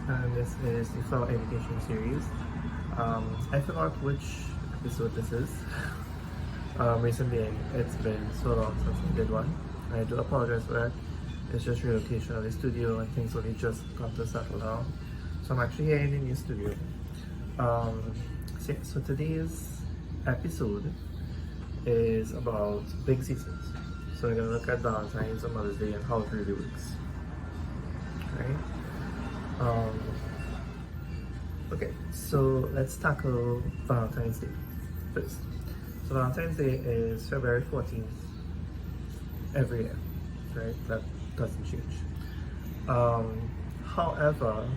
and this is the Floral Education Series. I forgot which episode this is. Reason being, it's been so long since I did one. I do apologize for that. It's just relocation of the studio and things only just got to settle down. So I'm actually here in the new studio. So today's episode is about big seasons. So we're gonna look at Valentine's and Mother's Day and how it really works. Right? Okay, so let's tackle Valentine's Day first. So Valentine's Day is February 14th every year, right? That doesn't change. However,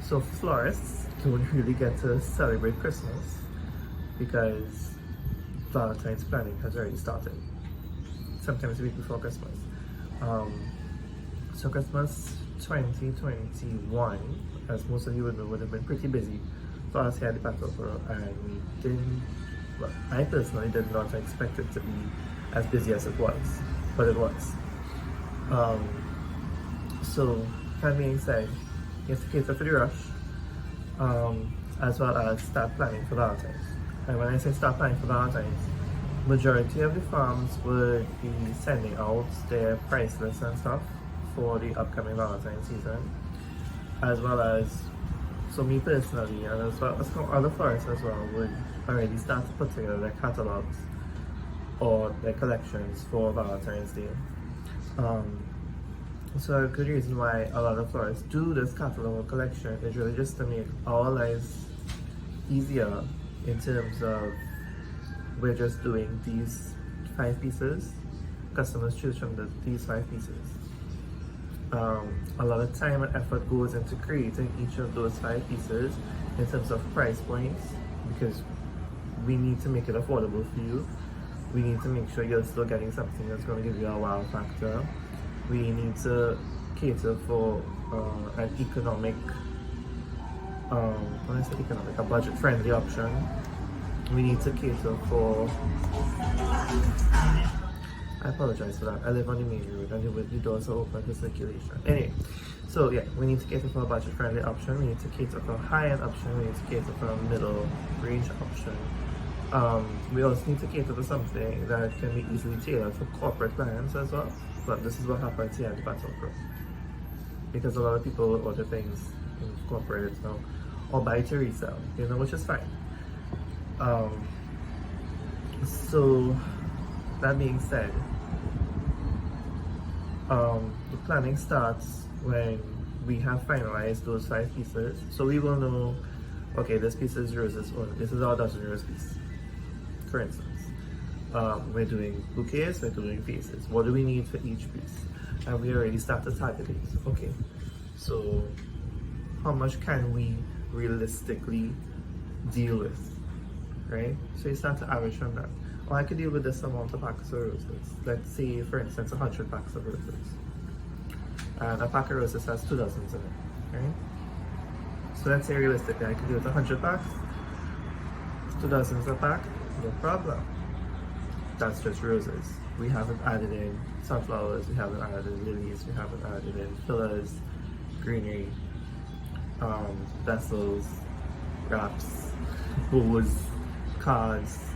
so florists don't really get to celebrate Christmas because Valentine's planning has already started, sometimes a week before Christmas. So Christmas 2021, as most of you would know, would have been pretty busy for us here at the Patopero, and we didn't, well, I personally did not expect it to be as busy as it was, but it was. So that being said, you have to cater for the rush, as well as start planning for Valentine's. And when I say start planning for Valentine's, majority of the farms would be sending out their price lists and stuff for the upcoming Valentine's season, as well as, so me personally, and as well as some other florists as well, would already start to put together their catalogs or their collections for Valentine's Day. So a good reason why a lot of florists do this catalog or collection is really just to make our lives easier in terms of we're just doing these 5 pieces. Customers choose from these 5 pieces. A lot of time and effort goes into creating each of those 5 pieces in terms of price points, because we need to make it affordable for you. We need to make sure you're still getting something that's going to give you a wow factor. We need to cater for an economic, when I say economic, a budget-friendly option. We need to cater for, I apologize for that, I live on the main road and the doors are open for circulation. Anyway, so yeah, we need to cater for a budget-friendly option, we need to cater for a high-end option, we need to cater for a middle-range option. We also need to cater for something that can be easily tailored for corporate clients as well. But this is what happens here at the Battle Pro, because a lot of people will order things in corporate now, or buy to resell, which is fine. So that being said, the planning starts when we have finalized those 5 pieces. So we will know, okay, this piece is roses, or this is our dozen rose piece, for instance. We're doing bouquets, we're doing pieces. What do we need for each piece? And we already started targeting. Okay, so how much can we realistically deal with, right? So you start to average from that. Or I could deal with this amount of packs of roses. Let's say, for instance, 100 packs of roses. And a pack of roses has 2 dozens in it, right? So let's say realistically, I could do it 100 packs, 2 dozens a pack, no problem. That's just roses. We haven't added in sunflowers, we haven't added in lilies, we haven't added in fillers, greenery, vessels, wraps, bows, cards,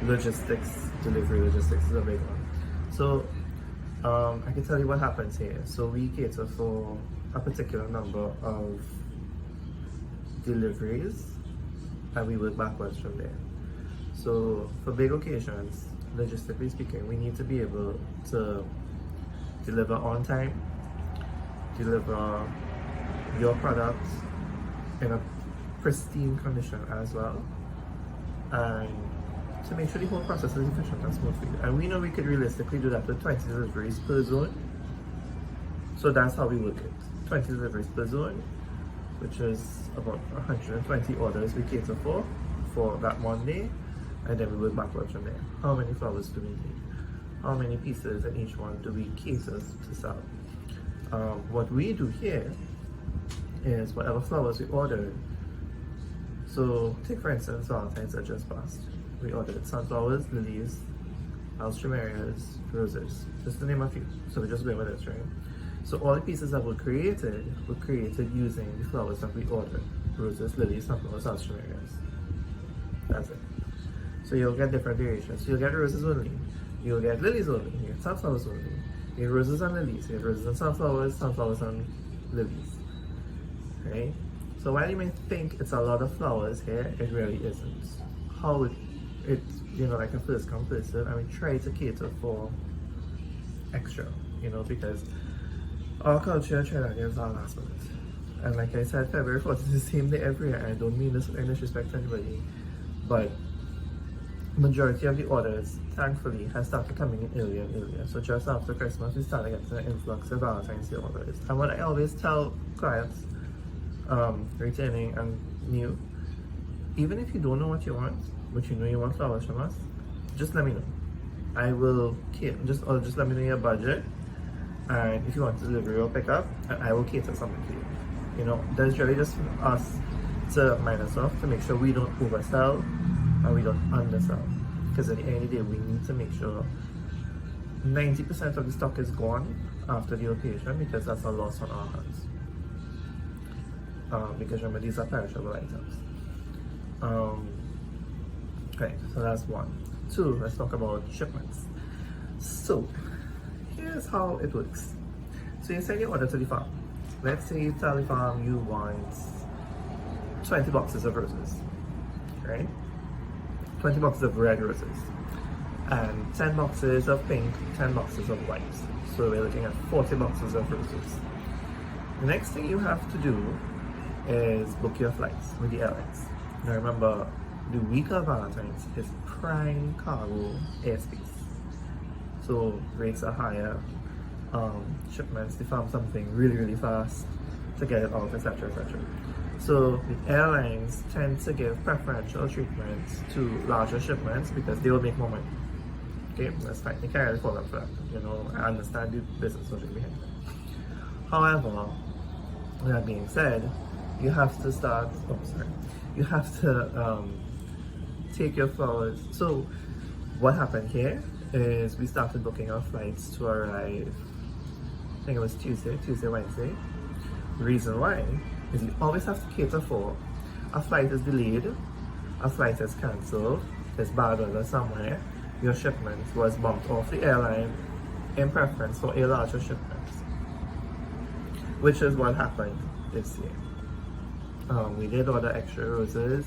logistics. Delivery logistics is a big one. So I can tell you what happens here. So we cater for a particular number of deliveries and we work backwards from there. So for big occasions, logistically speaking, we need to be able to deliver on time, deliver your product in a pristine condition as well, and to make sure the whole process is efficient and smooth for you. And we know we could realistically do that with 20 deliveries per zone. So that's how we work it. 20 deliveries per zone, which is about 120 orders we cater for that one day. And then we work backwards from there. How many flowers do we need? How many pieces in each one do we cater to sell? What we do here is whatever flowers we ordered. So take for instance Valentine's that just passed. We ordered sunflowers, lilies, alströmerias, roses, just to name a few. So we're just going with this, right? So all the pieces that were created using the flowers that we ordered: roses, lilies, sunflowers, alstroemerias. That's it. So you'll get different variations. So you'll get roses only, you'll get lilies only, you get sunflowers only, you get roses and lilies, you get roses and sunflowers, sunflowers and lilies. Right? So while you may think it's a lot of flowers here, it really isn't. How it's, you know, like a first come first serve, and we try to cater for extra, you know, because our culture in Trinidad is our last minute. And like I said, February 4th is the same day every year. I don't mean this with any disrespect to anybody, but majority of the orders, thankfully, has started coming in earlier and earlier. So just after Christmas, we started getting an influx of Valentine's Day orders. And what I always tell clients, returning and new, even if you don't know what you want, but you know you want flowers from us, just let me know. I will just let me know your budget, and if you want delivery or pickup, and I will cater something to you. You know, that's really just us to mind ourselves to make sure we don't oversell and we don't undersell. Because at the end of the day, we need to make sure 90% of the stock is gone after the occasion, because that's a loss on our hands. Because remember, these are perishable items. Okay, so that's one. Two, let's talk about shipments. So, here's how it works. So you send your order to the farm. Let's say you tell the farm you want 20 boxes of roses, right? 20 boxes of red roses, and 10 boxes of pink, 10 boxes of white. So we're looking at 40 boxes of roses. The next thing you have to do is book your flights with the airlines. Now remember, the week of Valentine's is prime cargo airspace. So rates are higher, shipments, they found something really fast to get it out, etc, etc. So the airlines tend to give preferential treatment to larger shipments because they will make more money. Okay, that's fine, they can't really fault them for that. You know, I understand the business logic behind it. However, with that being said, you have to start, you have to take your flowers. So what happened here is we started booking our flights to arrive, I think it was Tuesday, Wednesday. The reason why is you always have to cater for a flight is delayed, a flight is cancelled, there's bad weather somewhere, your shipment was bumped off the airline in preference for a larger shipment, which is what happened this year. We did order extra roses.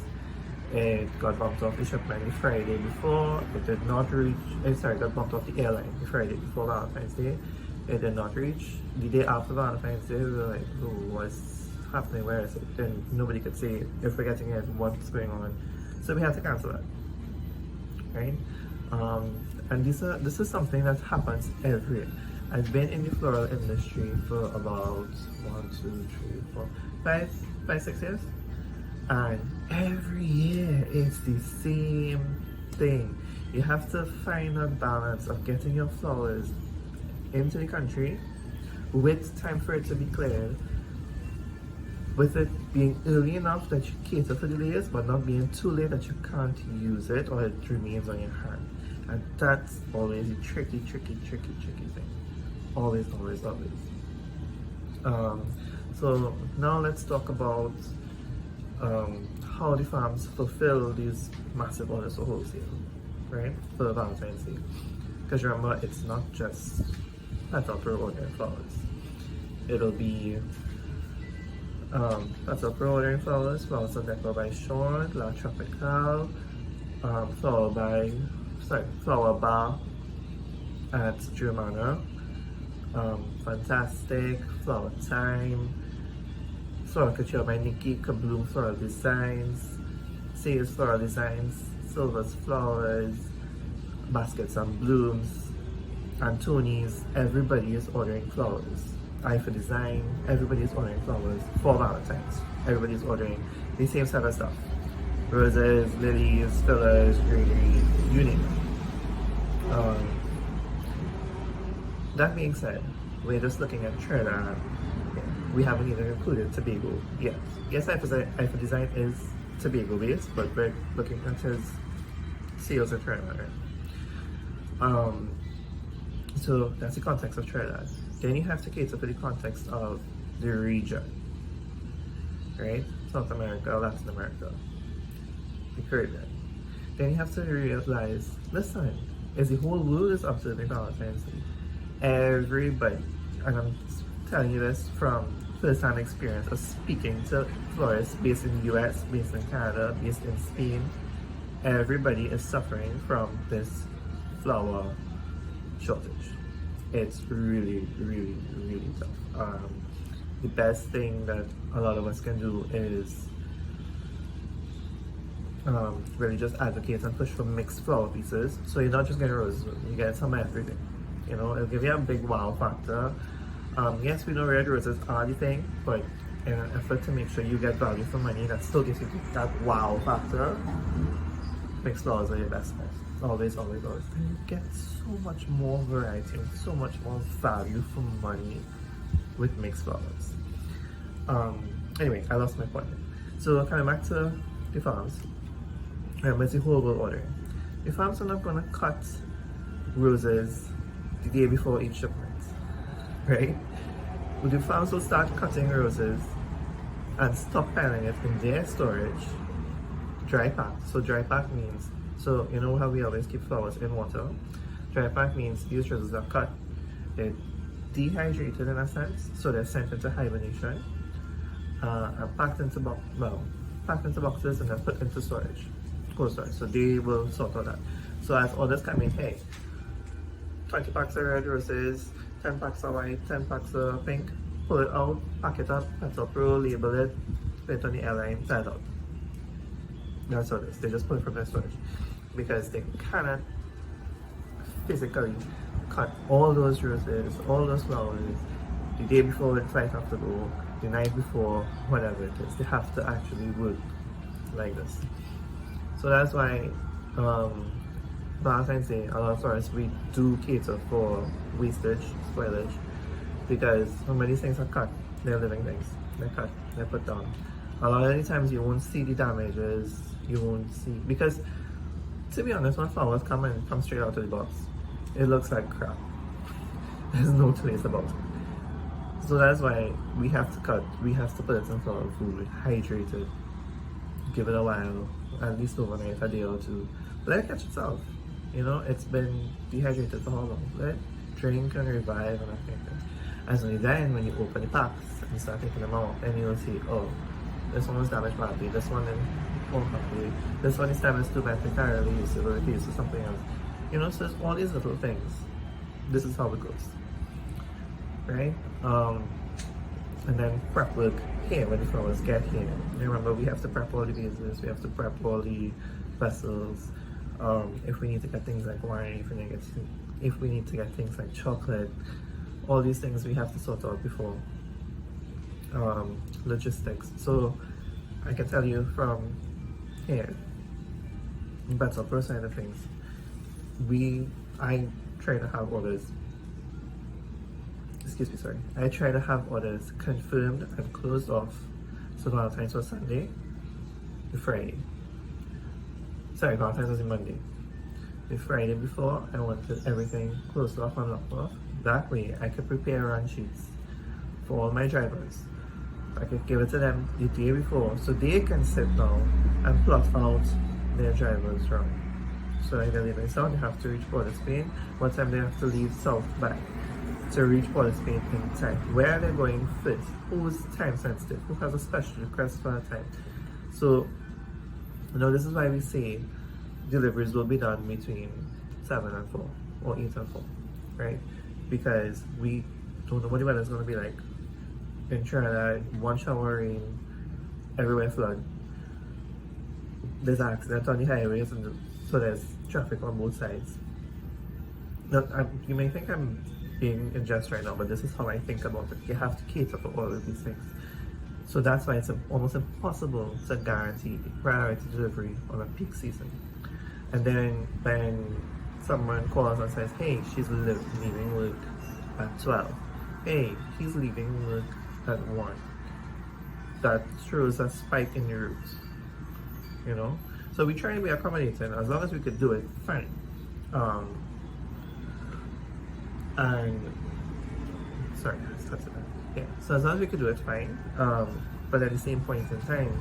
It got bumped off the shipment the Friday before. It did not reach, got bumped off the airline the Friday before Valentine's Day. It did not reach. The day after Valentine's Day, we were like, oh, what's happening? Where is it? Then nobody could say if we're getting it, what's going on. So we had to cancel it, right? And this is something that happens every year. I've been in the floral industry for about 5, 6 years, and every year it's the same thing. You have to find a balance of getting your flowers into the country with time for it to be cleared, with it being early enough that you cater for delays, but not being too late that you can't use it or it remains on your hand. And that's always a tricky thing. Always. So now let's talk about how the farms fulfill these massive orders for wholesale, right? For Valentine's Day. Because remember, it's not just petal per ordering flowers. It'll be petal per ordering flowers, Flowers on Decor by Sean, La Tropical, Flower Bar at Germana, Fantastic, Flower Time, Floral Couture by Nikki, Kabloom Floral Designs, Sales Floral Designs, Silver's Flowers, Baskets and Blooms, Antoni's. Everybody is ordering flowers. I for Design, everybody is ordering flowers for Valentine's. Everybody is ordering the same set of stuff. Roses, lilies, fillers, greenery, you name it. That being said, we're just looking at Trinidad. We haven't even included Tobago yet. Yes, I for Design is Tobago based, but we're looking at his sales in Trinidad. So that's the context of Trinidad. Then you have to cater for the context of the region, right? South America, Latin America, the Caribbean. Then you have to realize, listen, as the whole world is observing Valentine's Day, everybody, and I'm telling you this from first-hand experience of speaking to florists based in the US, based in Canada, based in Spain, everybody is suffering from this flower shortage. It's really, really, really tough. The best thing that a lot of us can do is really just advocate and push for mixed flower pieces. So you're not just getting roses, you get some of everything. You know, it'll give you a big wow factor. Yes, we know red roses are the thing, but in an effort to make sure you get value for money, that still gives you that wow factor. Mixed flowers are your best bet. Always, always, always. And you get so much more variety and so much more value for money with mixed flowers. Anyway, I lost my point. So coming back to the farms, it's the whole world ordering. The farms are not gonna cut roses the day before each shipment, right? But the farms will start cutting roses and stockpiling it in their storage, dry pack. So dry pack means, so you know how we always keep flowers in water? Dry pack means these roses are cut, they're dehydrated in a sense, so they're sent into hibernation, and packed into boxes and then put into storage, cold storage. So they will sort of that. So as orders come in, hey, 20 packs of red roses, 10 packs of white, 10 packs of pink, pull it out, pack it up, petal pro, label it, put it on the airline, send it out. That's what it is. They just pull it from their storage because they cannot physically cut all those roses, all those flowers the day before the flight have to go, the night before, whatever it is. They have to actually work like this. So that's why Valentine's Day, a lot of florists, we do cater for wastage, spoilage, because when these things are cut, they're living things. They're cut, they're put down. A lot of the times you won't see the damages, you won't see, because to be honest, when flowers come straight out of the box, it looks like crap. There's no taste about it. So that's why we have to cut, we have to put it in flower food, hydrate it, give it a while, at least overnight, a day or two. Let it catch itself. You know, it's been dehydrated for how long? Let it drink and revive and everything. And only then, when you open the packs and start taking them out, then you'll see, oh, this one was damaged badly, this one didn't hold properly, this one is damaged too badly, entirely used to replace or something else. You know, so it's all these little things. This is how it goes. Right? And then prep work here when the flowers get here. Remember, we have to prep all the vases, we have to prep all the vessels. If we need to get things like wine, if we need to get things like chocolate, all these things we have to sort out before. Logistics. So I can tell you from here, better pro side of things, I try to have orders. I try to have orders confirmed and closed off. So Valentine's was Sunday, the Friday. Sorry, Valentine's was Monday. The Friday before, I wanted everything closed off and locked off. That way, I could prepare run sheets for all my drivers. I could give it to them the day before, so they can sit down and plot out their driver's run. So if they're leaving south, they have to reach Port of Spain. What time they have to leave south back to reach Port of Spain in time? Where are they going first? Who's time sensitive? Who has a special request for a time? So, you know, this is why we say deliveries will be done between 7 and 4 or 8 and 4, right? Because we don't know what the weather's going to be like. In Trinidad, one shower rain, everywhere flood. There's accidents on the highways, and so there's traffic on both sides. Now, you may think I'm being unjust right now, but this is how I think about it. You have to cater for all of these things. So that's why it's almost impossible to guarantee priority delivery on a peak season. And then when someone calls and says, hey, she's leaving work at 12. Hey, he's leaving work at 1. That throws a spike in your routes, you know? So we try to be accommodating. As long as we could do it, fine. And sorry, that's it. Yeah, so as long as we could do it, fine. But at the same point in time,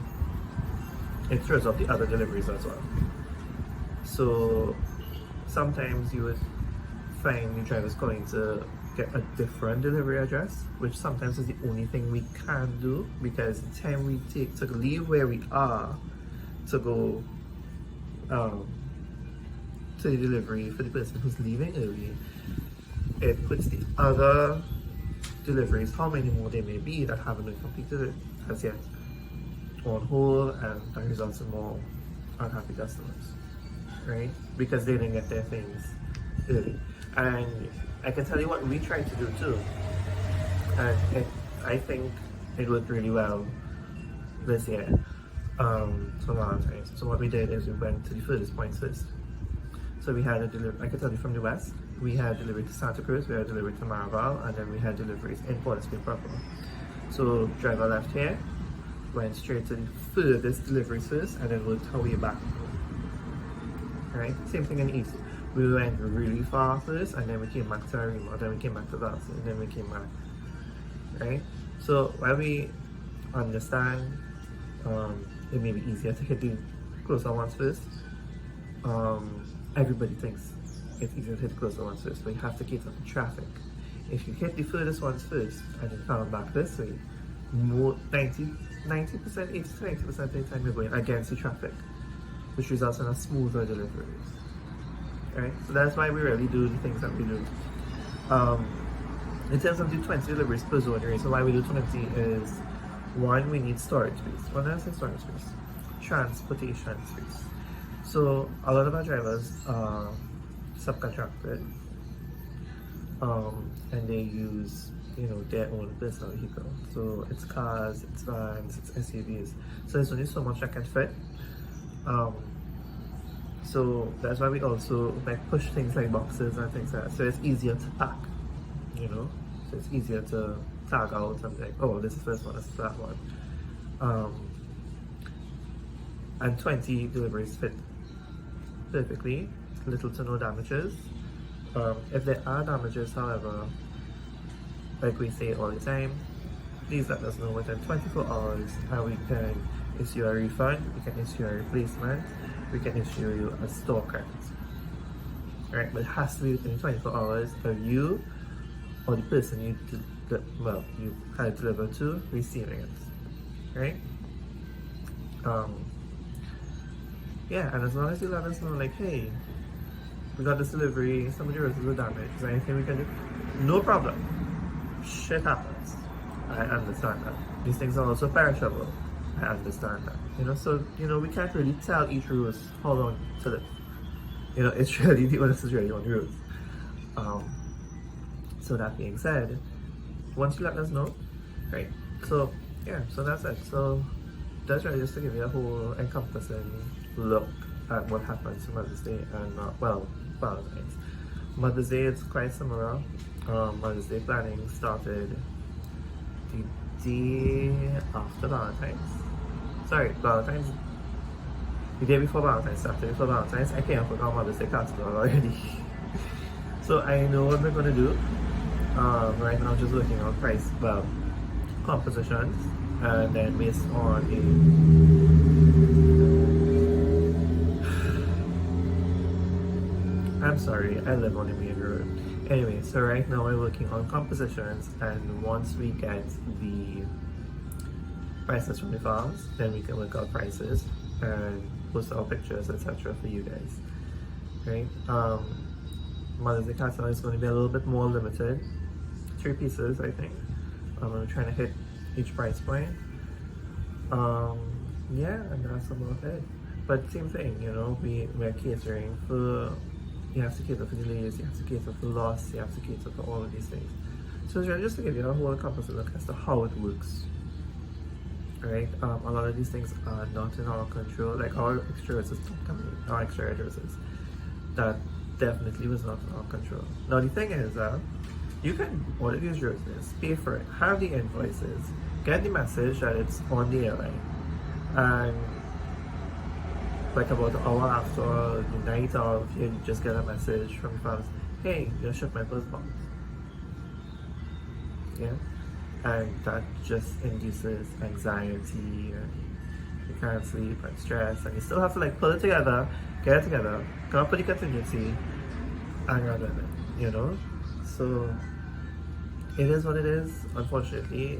it throws off the other deliveries as well. So sometimes you would find the driver's going to get a different delivery address, which sometimes is the only thing we can do, because the time we take to leave where we are to go to the delivery for the person who's leaving early, it puts the other deliveries, how many more there may be that haven't been completed it as yet, on hold, and that results in more unhappy customers, right? Because they didn't get their things early. And I can tell you what we tried to do too, and I think it worked really well this year for Valentine's. So what we did is we went to the furthest points first. So we had a delivery, I can tell you from the west, we had delivery to Santa Cruz, we had delivery to Maraval, and then we had deliveries in Port of Spain proper. So driver left here, went straight to the furthest deliveries first, and then worked our way back. Right? Same thing in the east. We went really far first, and then we came back to Arima, then we came back to Valentine, and then we came back. Right? So while we understand it may be easier to hit the closer ones first, everybody thinks it's easier to hit the closer ones first, but you have to cater for traffic. If you hit the furthest ones first and then come back this way, 90%, 80-90% of the time you're going against the traffic, which results in a smoother delivery. Right? So that's why we really do the things that we do. In terms of the 20 deliveries per zone area, so why we do 20 is, one, we need storage space. When I say storage space, transportation space. So a lot of our drivers are subcontracted, and they use, you know, their own personal vehicle. So it's cars, it's vans, it's SUVs. So there's only so much that can fit. So that's why we also like push things like boxes and things like that. So it's easier to pack, you know. So it's easier to tag out and be like, oh, this is the first one, this is that one. And 20 deliveries fit perfectly, little to no damages. If there are damages, however, like we say all the time, please let us know within 24 hours and we can issue a refund, we can issue a replacement, we can issue you a store credit. Right, but it has to be within 24 hours of you or the person you had delivered to receiving it. Right? Yeah, and as long as you let us know, like, hey, we got this delivery, somebody wrote the damage, is there anything we can do? No problem. Shit happens. I understand that. These things are also perishable. I understand that. You know, so, you know, we can't really tell each rose how long to live. You know, it's really, the onus is really on the rose. So that being said, once you let us know, right? So, yeah, so that's it. So, that's really just to give you a whole encompassing look at what happens to Mother's Day and, Valentine's. Mother's Day is quite similar. Mother's Day planning started the day after Valentine's. Sorry, Valentine's. The day before Valentine's, Saturday before Valentine's. I can't forget Mother's Day catalog already. So I know what we're gonna do. Right now, just looking on compositions, and then based on I'm sorry, I live on a main road. Anyway, so right now we're working on compositions, and once we get the prices from the files, then we can work out prices and post our pictures, etc. for you guys. Right? Mother's Day catalog is going to be a little bit more limited. 3 pieces, I think. I'm trying to hit each price point. Yeah, and that's about it. But same thing, you know, we're catering for, you have to cater for delays, you have to cater for loss, you have to cater for all of these things. So it's really just to give you a whole composite look as to how it works. Right? A lot of these things are not in our control, like our extra addresses. That definitely was not in our control. Now the thing is, you can order these jerseys, pay for it, have the invoices, get the message that it's on the airline, and like about an hour after the night of, you just get a message from the fans, hey, your shipment was bounced. yeah, and that just induces anxiety and you can't sleep and stress, and you still have to like pull it together, get it together, come up with the contingency, and run with it, you know. So it is what it is. Unfortunately,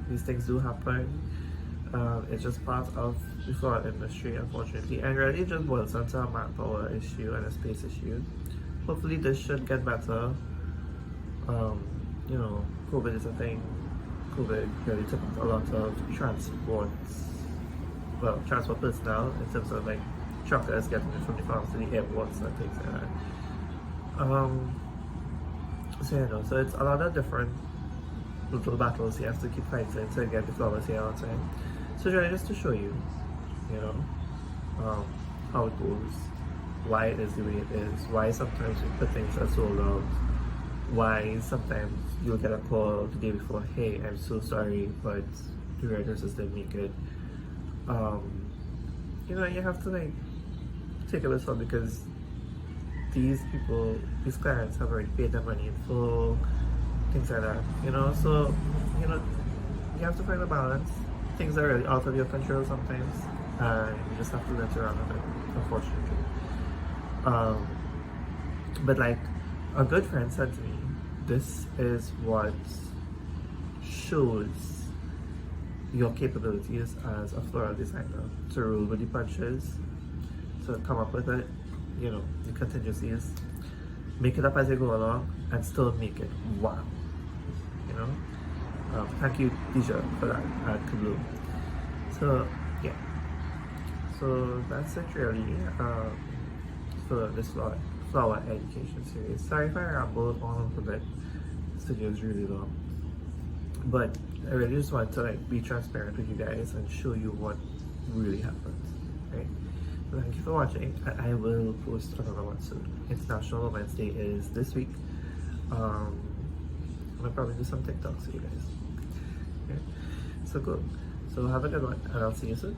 these things do happen. It's just part of the floral industry, unfortunately, and really it just boils down to a manpower issue and a space issue. Hopefully, this should get better. You know, COVID is a thing. COVID really took a lot of transport personnel in terms of like truckers getting it from the farms to the airports and things like that. So you know, so it's a lot of different little battles you have to keep fighting to get the flowers here on time. So really just to show you, you know, how it goes, why it is the way it is, why sometimes we put things are sold out, why sometimes you'll get a call the day before, hey, I'm so sorry, but the warehouses didn't make it. You know, you have to like take it with some because these people, these clients have already paid their money in full, things like that, you know. So, you know, you have to find a balance. Things are really out of your control sometimes, and you just have to let around with it, unfortunately. But like a good friend said to me, this is what shows your capabilities as a floral designer, to roll with the punches, to come up with it, you know, the contingencies, make it up as you go along, and still make it wow, you know. Thank you, Tisha, for that at Kablu. So yeah, so that's it really for this flower education series. Sorry if I rambled on a little bit. This video is really long, but I really just want to like be transparent with you guys and show you what really happened, right? So thank you for watching, and I will post another one soon. International Women's Day is this week. I'm gonna probably do some TikToks for you guys. Okay? So good. So have a good one, and I'll see you soon.